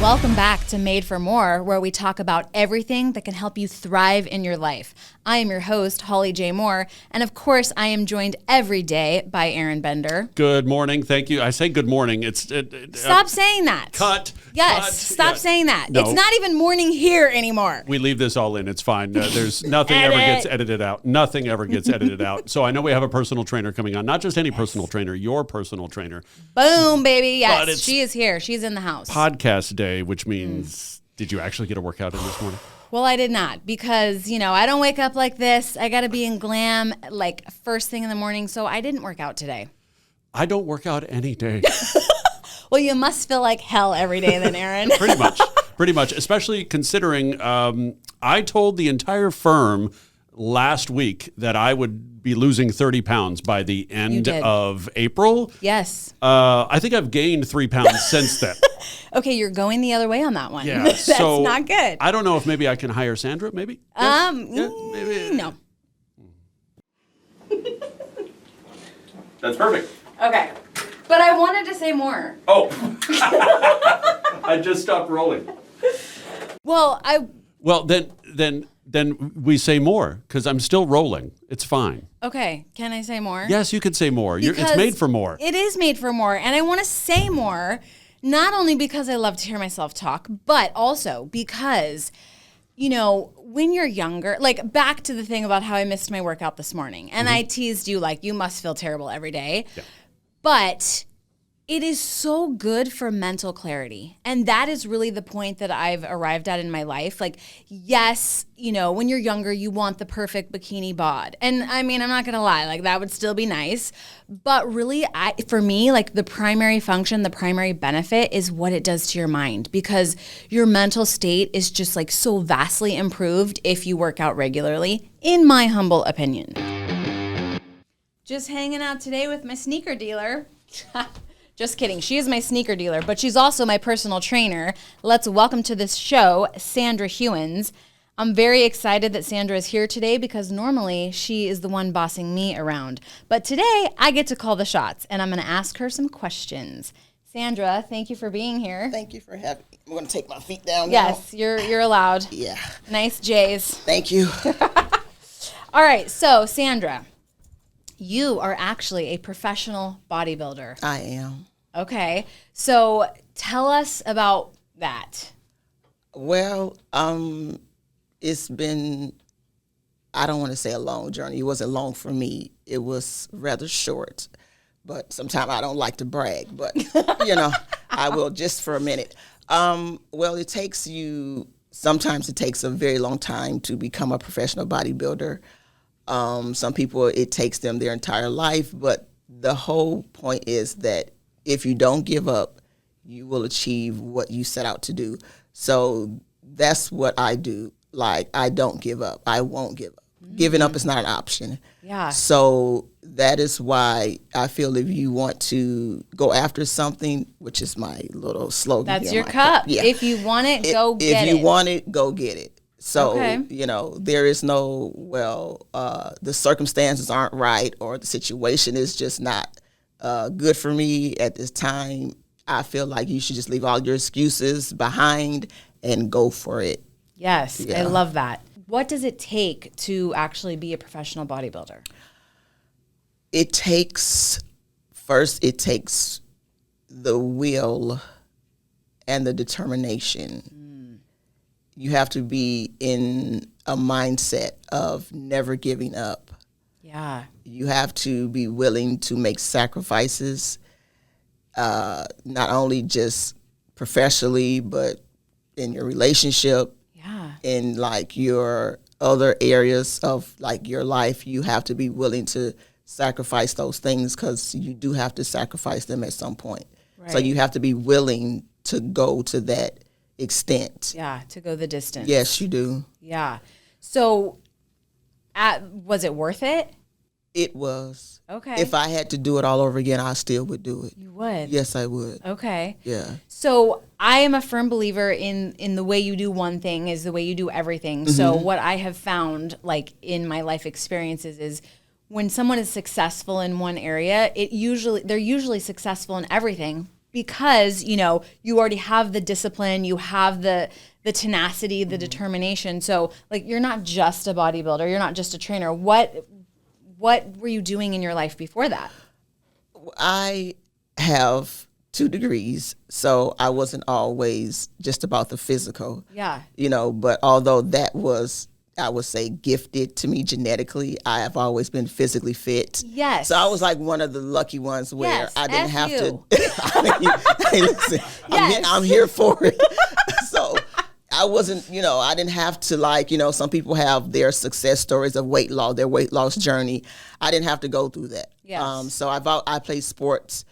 Welcome back to Made for More, where we talk about everything that can help you thrive in your life. I am your host, Holly J. Moore, and of course, I am joined every day by Aaron Bender. Good morning. Thank you. I say good morning. Stop saying that. Cut. Yes, cut, stop saying that. No. It's not even morning here anymore. We leave this all in. It's fine. There's nothing ever gets edited out. Nothing ever gets edited out. So I know we have a personal trainer coming on. Not just any personal trainer, your personal trainer. Boom, baby. Yes, she is here. She's in the house. Podcast day, which means, did you actually get a workout in this morning? Well, I did not because, I don't wake up like this. I got to be in glam like first thing in the morning. So I didn't work out today. I don't work out any day. Well, you must feel like hell every day then, Aaron. Pretty much, especially considering I told the entire firm last week that I would be losing 30 pounds by the end of April. Yes. I think I've gained 3 pounds since then. Okay, you're going the other way on that one. Yeah, That's not good. I don't know if maybe I can hire Sandra, maybe? Maybe. No. That's perfect. Okay. But I wanted to say more. Oh. I just stopped rolling. Well, then we say more because I'm still rolling. It's fine. Okay, can I say more? Yes, you could say more. It's made for more. It is made for more, and I want to say more, not only because I love to hear myself talk, but also because, when you're younger, like back to the thing about how I missed my workout this morning, and I teased you like, you must feel terrible every day. Yeah. But it is so good for mental clarity. And that is really the point that I've arrived at in my life. Like, yes, when you're younger, you want the perfect bikini bod. And I mean, I'm not going to lie, like that would still be nice. But really, for me, like the primary function, the primary benefit is what it does to your mind, because your mental state is just like so vastly improved if you work out regularly, in my humble opinion. Just hanging out today with my sneaker dealer. Just kidding. She is my sneaker dealer, but she's also my personal trainer. Let's welcome to this show, Sandra Hewins. I'm very excited that Sandra is here today because normally she is the one bossing me around. But today I get to call the shots, and I'm going to ask her some questions. Sandra, thank you for being here. Thank you for having me. I'm going to take my feet down now. Yes, you're allowed. Yeah. Nice J's. Thank you. All right, so Sandra, you are actually a professional bodybuilder. I am. Okay. So tell us about that. Well, it's been, I don't want to say a long journey. It wasn't long for me. It was rather short. But sometimes I don't like to brag. But, I will just for a minute. Well, sometimes it takes a very long time to become a professional bodybuilder. Some people, it takes them their entire life, but the whole point is that if you don't give up, you will achieve what you set out to do. So that's what I do. Like, I don't give up. I won't give up. Mm-hmm. Giving up is not an option. Yeah. So that is why I feel if you want to go after something, which is my little slogan. That's your cup. Yeah. If you want it, go get it. If you want it, go get it. So, okay. There is no, the circumstances aren't right or the situation is just not good for me at this time. I feel like you should just leave all your excuses behind and go for it. Yes, yeah. I love that. What does it take to actually be a professional bodybuilder? It takes the will and the determination. You have to be in a mindset of never giving up. Yeah. You have to be willing to make sacrifices, not only just professionally, but in your relationship. Yeah. In like your other areas of like your life, you have to be willing to sacrifice those things because you do have to sacrifice them at some point. Right. So you have to be willing to go to that extent. Yeah, to go the distance. Yes, you do. Yeah. So was it worth it? It was. Okay. If I had to do it all over again, I still would do it. You would? Yes, I would. Okay. Yeah. So I am a firm believer in the way you do one thing is the way you do everything. Mm-hmm. So what I have found, like in my life experiences, is when someone is successful in one area, they're usually successful in everything because, you know, you already have the discipline, you have the tenacity, the determination. So like, you're not just a bodybuilder, you're not just a trainer. What were you doing in your life before that? I have 2 degrees, so I wasn't always just about the physical. Yeah. You know, but although that was, I would say, gifted to me genetically, I have always been physically fit. Yes. So I was like one of the lucky ones where Yes, I didn't have you. to. Hey, listen, Yes. I'm here for it. So I wasn't, you know, I didn't have to, like, you know, some people have their success stories of weight loss, their weight loss journey. I didn't have to go through that. Yes. So I played sports.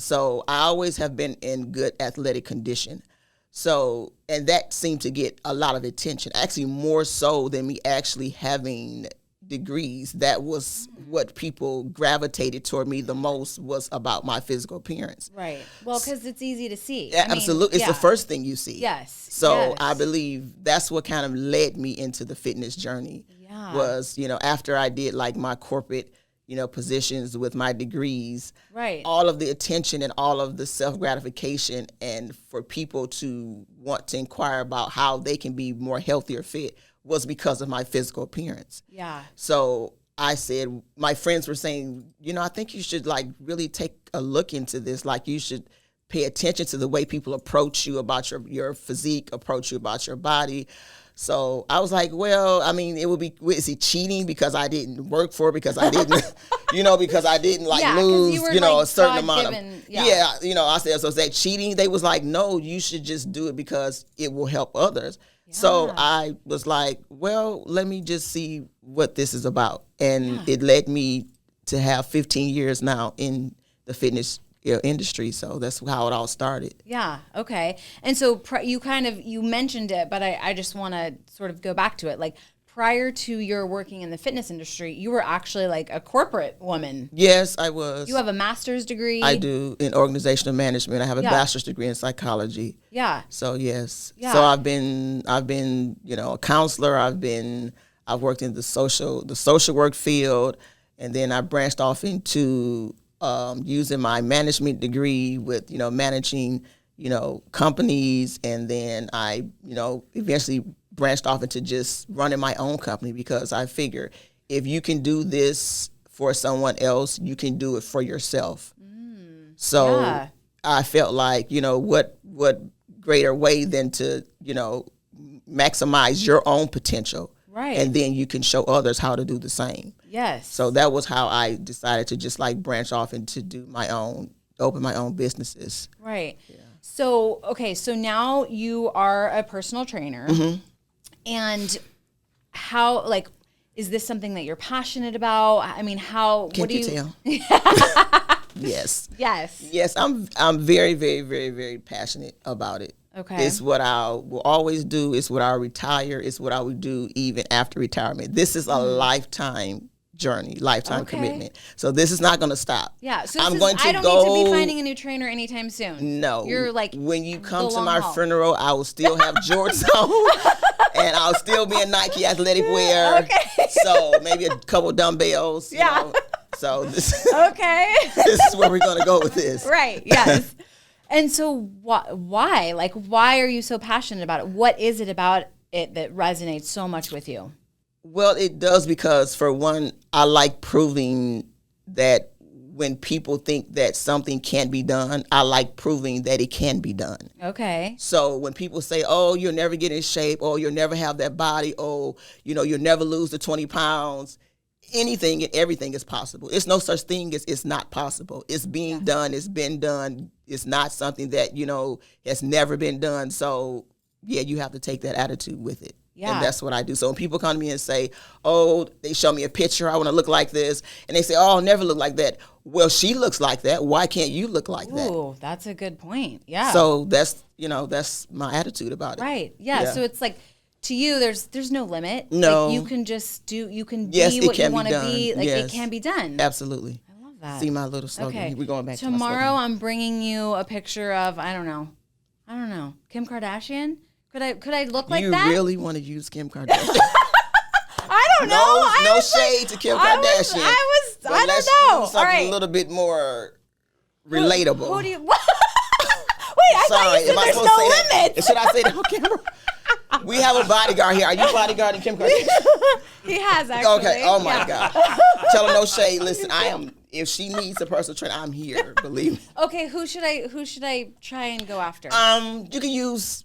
So I always have been in good athletic condition. So, and that seemed to get a lot of attention, actually more so than me actually having degrees. That was what people gravitated toward me the most, was about my physical appearance. Right. Well, because it's easy to see. Yeah, absolutely. It's the first thing you see. Yes. So yes. I believe that's what kind of led me into the fitness journey. Yeah. Was, you know, after I did like my corporate, you know, positions with my degrees, right. all of the attention and all of the self-gratification, and for people to want to inquire about how they can be more healthy or fit was because of my physical appearance. Yeah. So I said, my friends were saying, you know, I think you should like really take a look into this. Like, you should pay attention to the way people approach you about your physique, approach you about your body. So I was like, well, I mean, it would be, is he cheating because I didn't work for it, because I didn't, you know, because I didn't like lose, you know, like a certain amount of, you know, I said, so is that cheating? They was like, no, you should just do it because it will help others. Yeah. So I was like, well, let me just see what this is about. And it led me to have 15 years now in the fitness industry. So that's how it all started. Yeah. Okay. And so you mentioned it, but I just want to sort of go back to it. Like, prior to your working in the fitness industry, you were actually like a corporate woman. Yes, I was. You have a master's degree? I do, in organizational management. I have a bachelor's degree in psychology. Yeah. So yes. Yeah. So I've been, you know, a counselor. I've worked in the social work field, and then I branched off into using my management degree with, you know, managing, you know, companies. And then I, you know, eventually branched off into just running my own company, because I figure if you can do this for someone else, you can do it for yourself. So I felt like, you know, what greater way than to, you know, maximize your own potential. Right. And then you can show others how to do the same. Yes. So that was how I decided to just like branch off and to do open my own businesses. Right. Yeah. So, okay, so now you are a personal trainer. Mm-hmm. And how, like, is this something that you're passionate about? I mean, Can't you tell? Yes. Yes. Yes, I'm very, very, very, very passionate about it. Okay. It's what I will always do. It's what I'll retire. It's what I would do even after retirement. This is a lifetime journey, lifetime commitment. So this is not going to stop. Yeah. So I don't need to be finding a new trainer anytime soon. No. You're like, when you come to my funeral, I will still have Jordans on, and I'll still be in Nike athletic wear. Okay. So maybe a couple dumbbells. You know. So this is where we're going to go with this. Right. Yes. And so why? Like, why are you so passionate about it? What is it about it that resonates so much with you? Well, it does, because for one, I like proving that when people think that something can't be done, I like proving that it can be done. Okay. So when people say, oh, you'll never get in shape, oh, you'll never have that body, oh, you know, you'll never lose the 20 pounds, anything and everything is possible. It's no such thing as it's not possible. It's being done. It's been done. It's not something that, you know, has never been done. So, yeah, you have to take that attitude with it. Yeah. And that's what I do. So when people come to me and say, oh, they show me a picture, I want to look like this, and they say, oh, I'll never look like that. Well, she looks like that. Why can't you look like that? Ooh, that's a good point. Yeah. So that's, you know, that's my attitude about it. Right. Yeah. So it's like, to you, there's no limit. No. Like, you can just be what you want to be. Like, it can be done. Absolutely. I love that. See my little slogan. Okay. We're going back Tomorrow, to my slogan. I'm bringing you a picture of, I don't know, Kim Kardashian. Could I look like that? You really want to use Kim Kardashian? I don't know. No shade to Kim Kardashian. I don't know. Do something a little bit more relatable. Who do you? I thought you said there's no limits. Should I say that on camera? We have a bodyguard here. Are you bodyguarding Kim Kardashian? He has, actually. Okay. Oh, my God. Tell her no shade. Listen, I am. If she needs a personal trainer, I'm here. Believe me. Okay, who should I try and go after? You can use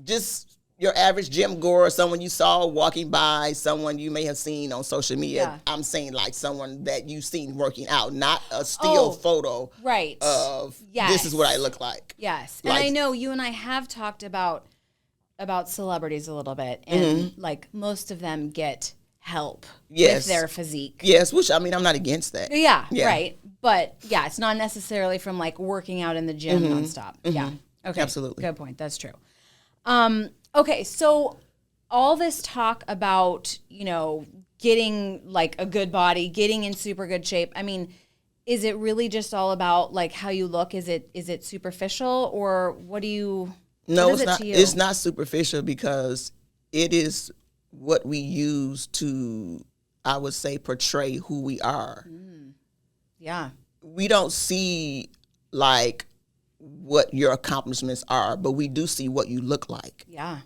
just your average gym goer, someone you saw walking by, someone you may have seen on social media. Yeah. I'm saying like someone that you've seen working out, not a still photo right. of yes. this is what I look like. Yes. Like, and I know you and I have talked about celebrities a little bit, and like most of them get help with their physique. Yes, which I mean, I'm not against that. Yeah, right. But yeah, it's not necessarily from like working out in the gym nonstop. Yeah. Okay. Absolutely. Good point. That's true. Okay, so all this talk about, getting like a good body, getting in super good shape. I mean, is it really just all about like how you look? Is it superficial, or what do you? No, it's not. It's not superficial because it is what we use to, I would say, portray who we are. Yeah. We don't see like what your accomplishments are, but we do see what you look like. Yeah.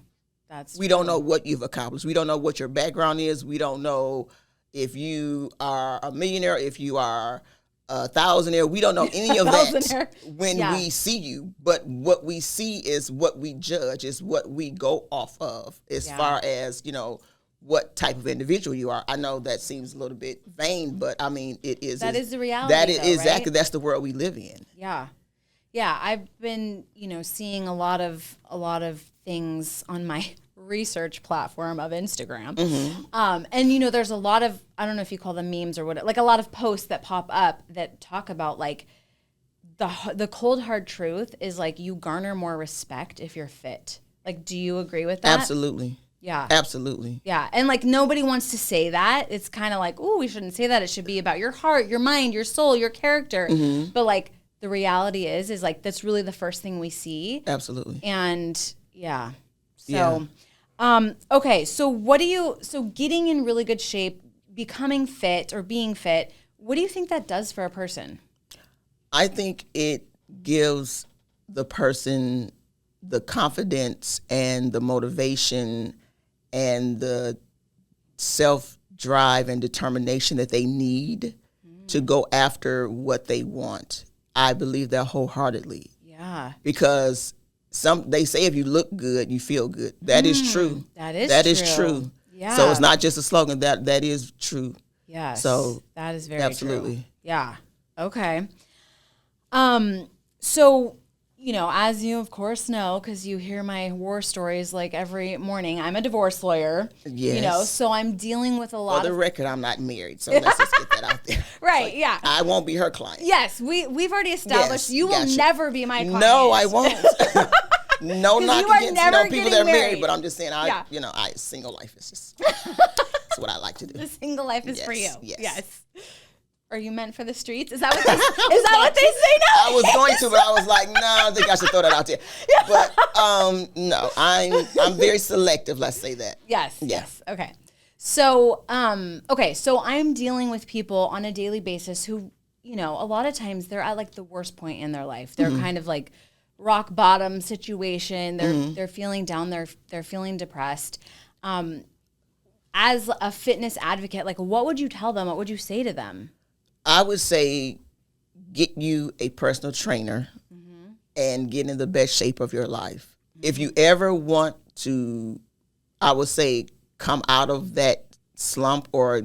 We don't know what you've accomplished. We don't know what your background is. We don't know if you are a millionaire, if you are a thousandaire. We don't know any of that when we see you. But what we see is what we judge, is what we go off of as far as, what type of individual you are. I know that seems a little bit vain, but I mean, it is. That is the reality. That is exactly. Right? That's the world we live in. Yeah. Yeah, I've been, seeing a lot of things on my research platform of Instagram. And there's a lot of, I don't know if you call them memes or what, like a lot of posts that pop up that talk about like the cold hard truth is like you garner more respect if you're fit. Like, do you agree with that? Absolutely. Yeah. Absolutely. Yeah. And like nobody wants to say that. It's kind of like, oh, we shouldn't say that. It should be about your heart, your mind, your soul, your character. Mm-hmm. But like the reality is like that's really the first thing we see. Absolutely. And yeah. So okay, so getting in really good shape, becoming fit or being fit, what do you think that does for a person? I think it gives the person the confidence and the motivation and the self-drive and determination that they need to go after what they want. I believe that wholeheartedly. Yeah. Because they say if you look good, you feel good. That is true. That is true. Yeah. So it's not just a slogan. That is true. Yes. So that is very absolutely true. Yeah. Okay. So, as you of course know, because you hear my war stories like every morning, I'm a divorce lawyer. Yes. So I'm dealing with a lot For the record, I'm not married, so let's just get that out there. Right, yeah. I won't be her client. Yes, we've already established you will never be my client. No, I won't. No knock against people that are married, but I'm just saying, single life is just that's what I like to do. The single life is for you. Yes. Are you meant for the streets? Is that what they say now? I was going to, but I was like, no, I think I should throw that out there. But no, I'm very selective. Let's say that. Yes. Okay. So so I'm dealing with people on a daily basis who, a lot of times they're at like the worst point in their life. They're kind of like rock bottom situation. They're feeling down. They're feeling depressed. As a fitness advocate, like what would you tell them? What would you say to them? I would say get you a personal trainer and get in the best shape of your life. If you ever want to, I would say, come out of that slump or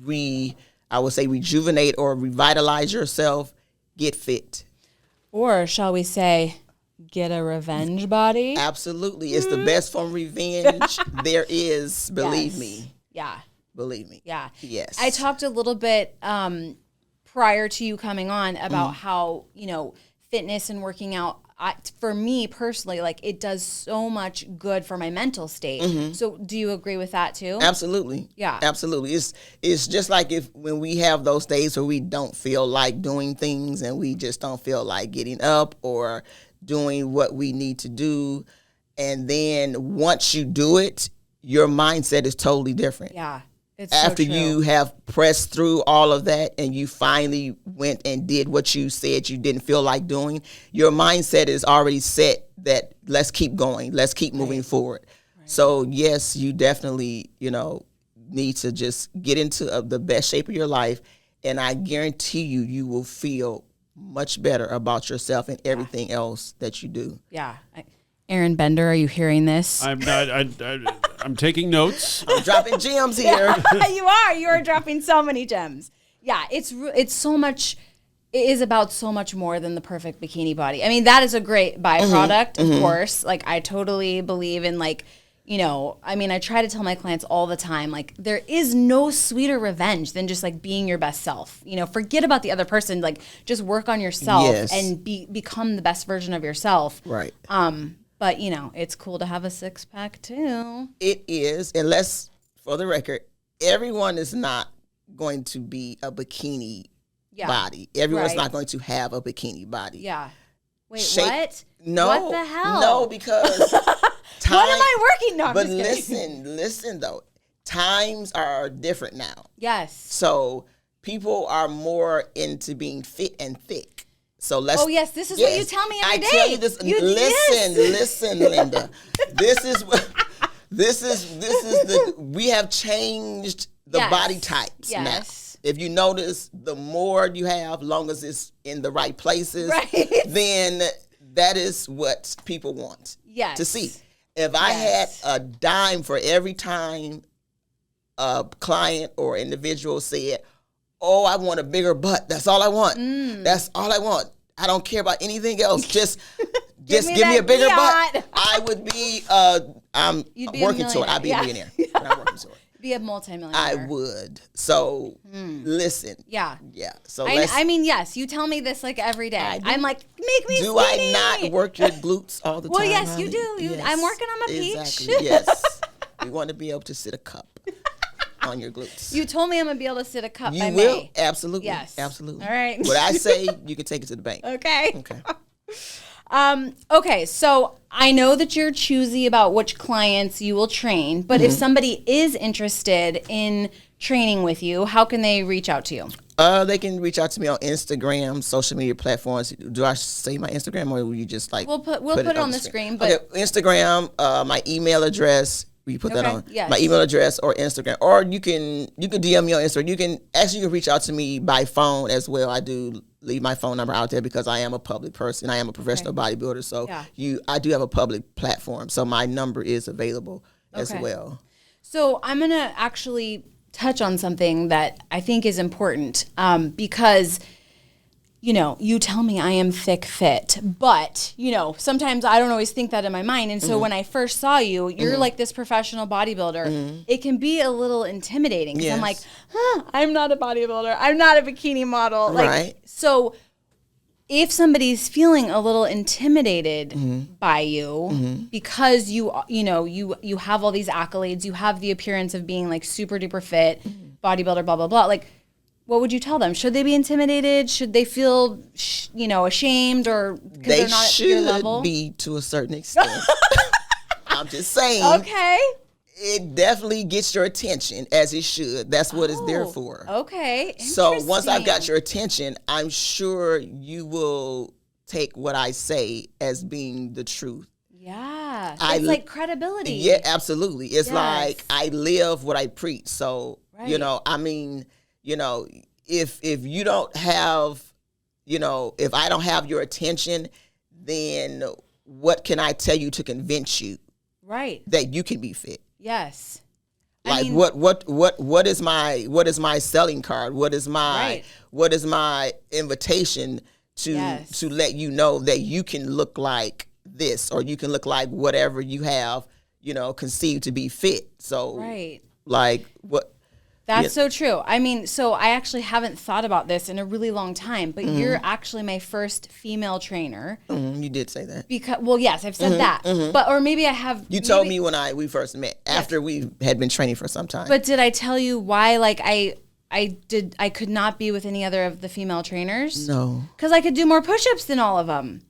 rejuvenate or revitalize yourself, get fit. Or shall we say, get a revenge body? Absolutely. It's the best form of revenge there is, believe me. Yeah. Believe me. Yeah. Yes. I talked a little bit prior to you coming on about how, fitness and working out, for me personally, like it does so much good for my mental state. So do you agree with that too? Absolutely. Yeah. Absolutely. It's just like when we have those days where we don't feel like doing things and we just don't feel like getting up or doing what we need to do. And then once you do it, your mindset is totally different. Yeah. after so true. you have pressed through all of that and you finally went and did what you said you didn't feel like doing, your mindset is already set that let's keep going, let's keep moving forward. Right. So yes, you definitely, need to just get into the best shape of your life, and I guarantee you will feel much better about yourself and everything else that you do. Yeah. Aaron Bender, are you hearing this? I'm not. I'm taking notes. I'm dropping gems here. You are dropping so many gems. Yeah, it's so much. It is about so much more than the perfect bikini body. I mean, that is a great byproduct, of course. Like, I totally believe in, like, I try to tell my clients all the time, like, there is no sweeter revenge than just, like, being your best self. Forget about the other person. Like, just work on yourself and become the best version of yourself. Right. But, it's cool to have a six-pack, too. It is. Unless, for the record, everyone is not going to be a bikini body. Everyone's not going to have a bikini body. Yeah. Wait, what? No. What the hell? No, because time... What am I working on? But listen, though. Times are different now. Yes. So people are more into being fit and thick. So let's. Oh yes, this is what you tell me every day. I tell you this. Listen, Linda. This is the. We have changed the body types now. If you notice, the more you have, long as it's in the right places, then that is what people want to see. If I had a dime for every time a client or individual said, "Oh, I want a bigger butt. That's all I want. That's all I want. I don't care about anything else. Just give me a bigger butt." I would be. I'm working to it. I'd be a millionaire. I'm working to it. Be a multimillionaire. I would. So listen. Yeah. So yes. You tell me this like every day. I'm like, make me. Do skinny. I not work your glutes all the time? Well, yes, honey? you do. Yes, I'm working on my peach. Exactly. Yes. We want to be able to sit a cup on your glutes. You told me I'm gonna be able to sit a cup. You will. May. Absolutely. Yes. Absolutely. All right. What I say, you can take it to the bank. Okay. Okay, so I know that you're choosy about which clients you will train, but if somebody is interested in training with you, how can they reach out to you? They can reach out to me on Instagram, social media platforms. Do I say my Instagram, or will you just like we'll put it on the screen? But okay, Instagram, my email address. You put that on my email address or Instagram, or you can DM me on Instagram. You can reach out to me by phone as well. I do leave my phone number out there because I am a public person. I am a professional bodybuilder, so I do have a public platform. So my number is available as well. So I'm gonna actually touch on something that I think is important because. You tell me I am thick fit, but, sometimes I don't always think that in my mind. And so when I first saw you, you're like this professional bodybuilder. It can be a little intimidating because I'm like, I'm not a bodybuilder. I'm not a bikini model. Right. So if somebody's feeling a little intimidated by you because you have all these accolades, you have the appearance of being like super duper fit, bodybuilder, blah, blah, blah. Like, what would you tell them? Should they be intimidated? Should they feel, ashamed or because they're not at your level? They should be to a certain extent. I'm just saying. Okay. It definitely gets your attention, as it should. That's what it's there for. Okay. So once I've got your attention, I'm sure you will take what I say as being the truth. Yeah. It's like credibility. Yeah, absolutely. It's like I live what I preach. So, if you don't have, if I don't have your attention, then what can I tell you to convince you that you can be fit? Yes. Like what is my selling card? What is my invitation to let you know that you can look like this, or you can look like whatever you have, conceived to be fit. So like what? That's so true. I mean, so I actually haven't thought about this in a really long time, but you're actually my first female trainer. You did say that. Yes, I've said that. But, or maybe I have. You told me when we first met, after we had been training for some time. But did I tell you why, like, I could not be with any other of the female trainers? No. Because I could do more push-ups than all of them.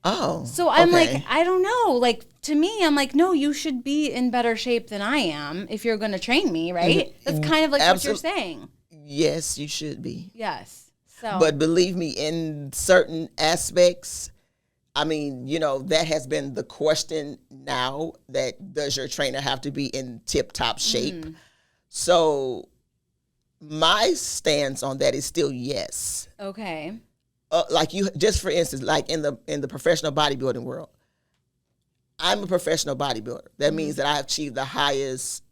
Oh. So I'm like, I don't know. Like, to me, I'm like, no, you should be in better shape than I am if you're going to train me, right? That's kind of like what you're saying. Yes, you should be. Yes. So, but believe me, in certain aspects, I mean, that has been the question now, that does your trainer have to be in tip-top shape? So my stance on that is still yes. Okay. Like just for instance, like in the professional bodybuilding world, I'm a professional bodybuilder. That means that I have achieved the highest,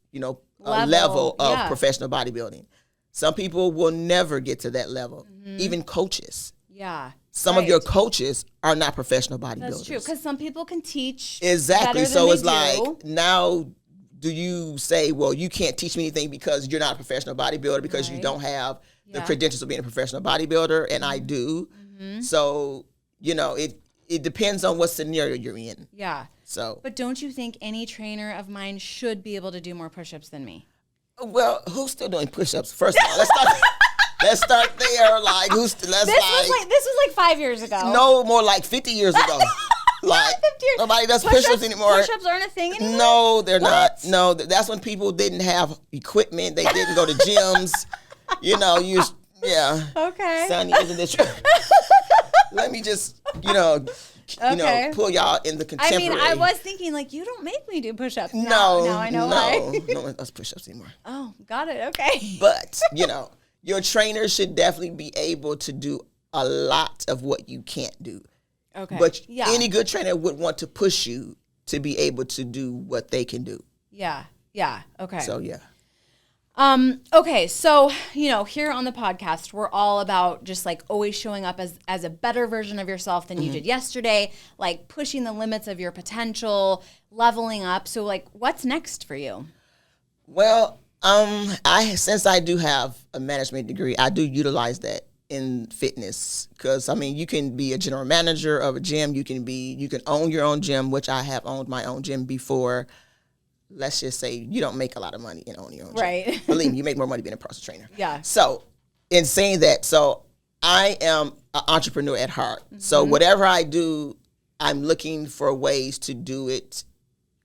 level of professional bodybuilding. Some people will never get to that level, even coaches. Yeah. Some of your coaches are not professional bodybuilders. That's true, because some people can teach exactly. So it's like, do. now do you say, well, you can't teach me anything because you're not a professional bodybuilder, because you don't have the credentials of being a professional bodybuilder, and I do. So, it depends on what scenario you're in. Yeah. So, but don't you think any trainer of mine should be able to do more push-ups than me? Well, who's still doing push-ups? First of all, let's start there. Like, this was like 5 years ago. No, more like 50 years ago. Like, 50 years. Nobody does push-ups anymore. Push-ups aren't a thing anymore? No, they're not. No, that's when people didn't have equipment. They didn't go to gyms. Okay. Sonny, isn't this true? Let me just, pull y'all in the contemporary. I mean, I was thinking, like, you don't make me do push-ups. No. Now I know why. No one does push-ups anymore. Oh, got it. Okay. But, your trainer should definitely be able to do a lot of what you can't do. Okay. But any good trainer would want to push you to be able to do what they can do. Yeah. Yeah. Okay. So, yeah. Okay, so, here on the podcast, we're all about just like always showing up as a better version of yourself than you did yesterday, like pushing the limits of your potential, leveling up. So, like, what's next for you? Well, since I do have a management degree, I do utilize that in fitness, because, I mean, you can be a general manager of a gym. You can own your own gym, which I have owned my own gym before. Let's just say you don't make a lot of money in owning your own gym. Right. Believe me, you make more money being a personal trainer. Yeah. So, in saying that, I am an entrepreneur at heart. So whatever I do, I'm looking for ways to do it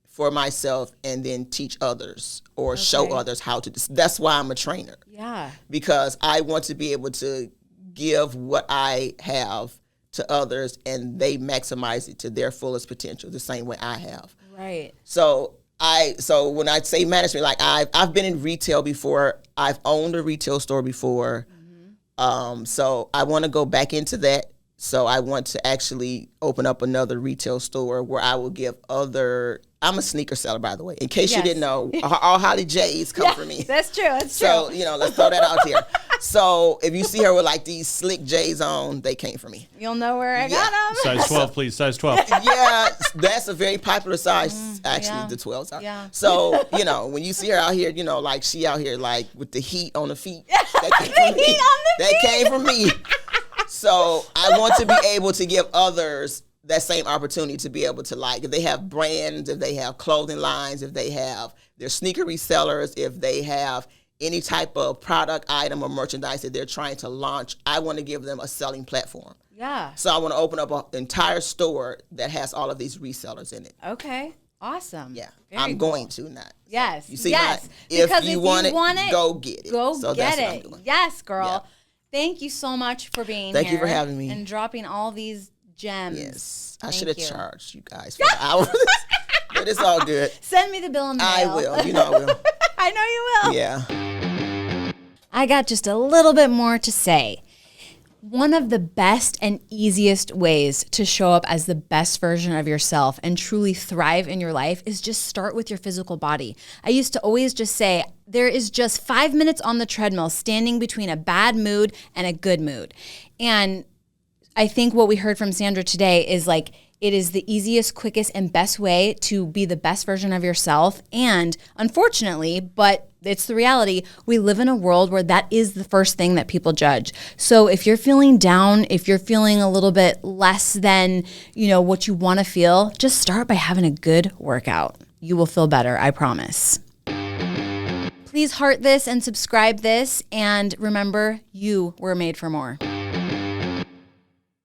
for myself and then teach others or show others how to do. That's why I'm a trainer. Yeah. Because I want to be able to give what I have to others, and they maximize it to their fullest potential the same way I have. Right. So when I say management, like I've been in retail before. I've owned a retail store before. So I want to go back into that. So I want to actually open up another retail store where I will give I'm a sneaker seller, by the way. In case you didn't know, all Holly J's come from me. That's true. That's true. So, let's throw that out here. So if you see her with like these slick J's on, they came from me. You'll know where I got them. Size 12, please. Size 12. Yeah, that's a very popular size. Actually, the 12s are. Yeah. So, when you see her out here, like she out here like with the heat on the feet. That came from me. So I want to be able to give others that same opportunity to be able to, like, if they have brands, if they have clothing lines, if they have their sneaker resellers, if they have any type of product item or merchandise that they're trying to launch, I want to give them a selling platform. Yeah. So I want to open up an entire store that has all of these resellers in it. Okay. Awesome. Yeah. Very going to not. Yes. You see, yes. If you want it, go get it. Go get that's it. What I'm doing. Yes, girl. Yeah. Thank you so much for being Thank here. you for having me. And dropping all these gems. Yes. I should have charged you guys for the hour. But it's all good. Send me the bill in the mail. I will. I will. I know you will. Yeah. I got just a little bit more to say. One of the best and easiest ways to show up as the best version of yourself and truly thrive in your life is just start with your physical body. I used to always just say, there is just 5 minutes on the treadmill standing between a bad mood and a good mood. And I think what we heard from Sandra today is like, it is the easiest, quickest, and best way to be the best version of yourself. And unfortunately, but it's the reality, we live in a world where that is the first thing that people judge. So if you're feeling down, if you're feeling a little bit less than, what you want to feel, just start by having a good workout. You will feel better, I promise. Please heart this and subscribe this. And remember, you were made for more.